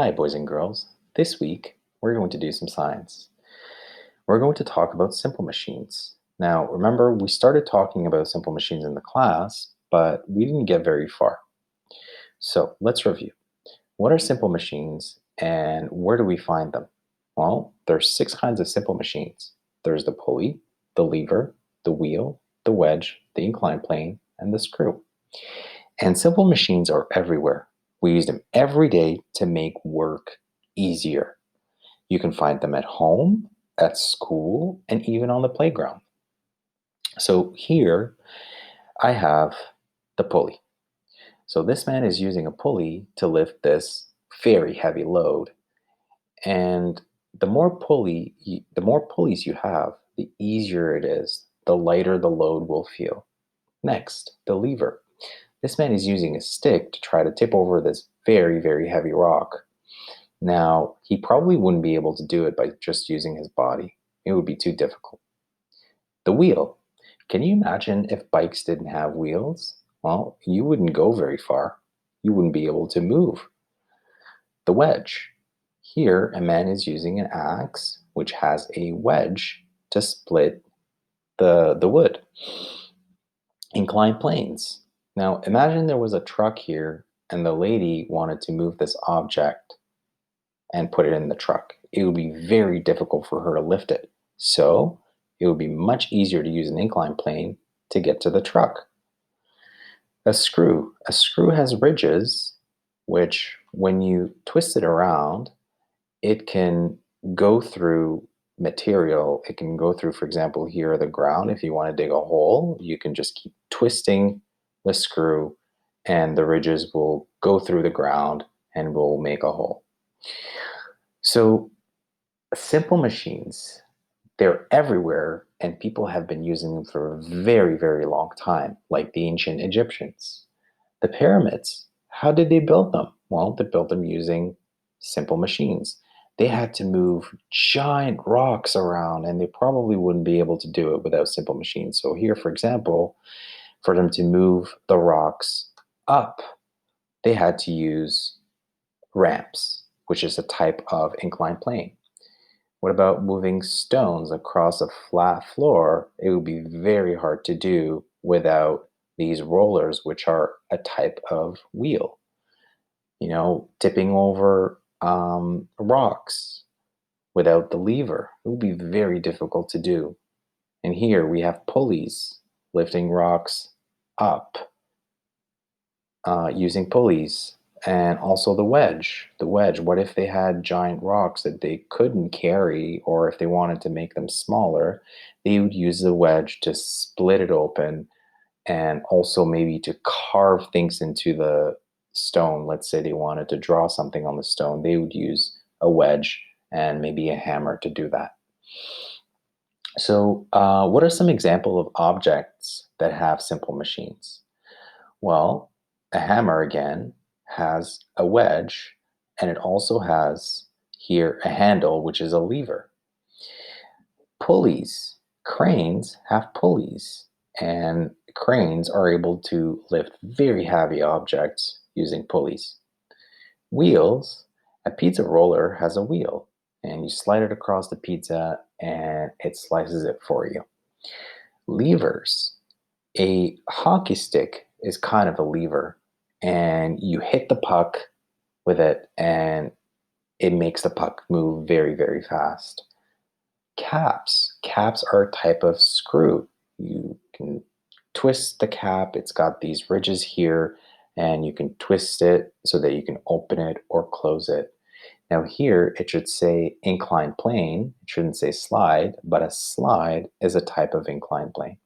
Hi, boys and girls. This week, we're going to do some science. We're going to talk about simple machines. Now, remember, we started talking about simple machines in the class, but we didn't get very far. So let's review. What are simple machines and where do we find them? Well, there's 6 kinds of simple machines. There's the pulley, the lever, the wheel, the wedge, the inclined plane, and the screw. And simple machines are everywhere. We use them every day to make work easier. You can find them at home, at school, and even on the playground. So here I have the pulley. So this man is using a pulley to lift this very heavy load. And the more pulleys you have, the easier it is, the lighter the load will feel. Next, the lever. This man is using a stick to try to tip over this very, very heavy rock. Now, he probably wouldn't be able to do it by just using his body. It would be too difficult. The wheel. Can you imagine if bikes didn't have wheels? Well, you wouldn't go very far. You wouldn't be able to move. The wedge. Here, a man is using an axe, which has a wedge to split the wood. Inclined planes. Now, imagine there was a truck here and the lady wanted to move this object and put it in the truck. It would be very difficult for her to lift it. So it would be much easier to use an inclined plane to get to the truck. A screw. A screw has ridges, which when you twist it around, it can go through material. It can go through, for example, here the ground. If you want to dig a hole, you can just keep twisting the screw and the ridges will go through the ground and will make a hole. So simple machines, they're everywhere and people have been using them for a very, very long time, like the ancient Egyptians. The pyramids, how did they build them? Well, they built them using simple machines. They had to move giant rocks around and they probably wouldn't be able to do it without simple machines. So here, for example, for them to move the rocks up, they had to use ramps, which is a type of inclined plane. What about moving stones across a flat floor? It would be very hard to do without these rollers, which are a type of wheel. Tipping over rocks without the lever. It would be very difficult to do. And here we have pulleys lifting rocks up using pulleys. And also the wedge. The wedge, what if they had giant rocks that they couldn't carry, or if they wanted to make them smaller, they would use the wedge to split it open and also maybe to carve things into the stone. Let's say they wanted to draw something on the stone, they would use a wedge and maybe a hammer to do that. So, what are some examples of objects that have simple machines? Well, a hammer again has a wedge and it also has here a handle, which is a lever. Pulleys, cranes have pulleys, and cranes are able to lift very heavy objects using pulleys. Wheels, a pizza roller has a wheel, and you slide it across the pizza and it slices it for you. Levers, a hockey stick is kind of a lever, and you hit the puck with it, and it makes the puck move very, very fast. Caps are a type of screw. You can twist the cap, it's got these ridges here, and you can twist it so that you can open it or close it. Now, here it should say inclined plane, it shouldn't say slide, but a slide is a type of inclined plane.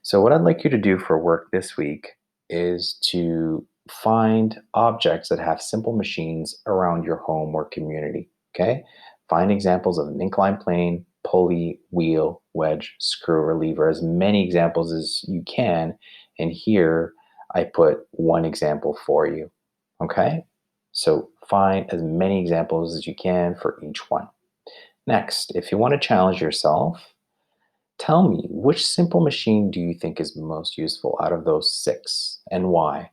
So, what I'd like you to do for work this week is to find objects that have simple machines around your home or community. Okay? Find examples of an inclined plane, pulley, wheel, wedge, screw, or lever, as many examples as you can. And here I put one example for you. Okay? So, find as many examples as you can for each one. Next, if you want to challenge yourself, tell me, which simple machine do you think is most useful out of those 6 and why?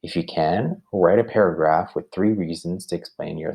If you can, write a paragraph with 3 reasons to explain your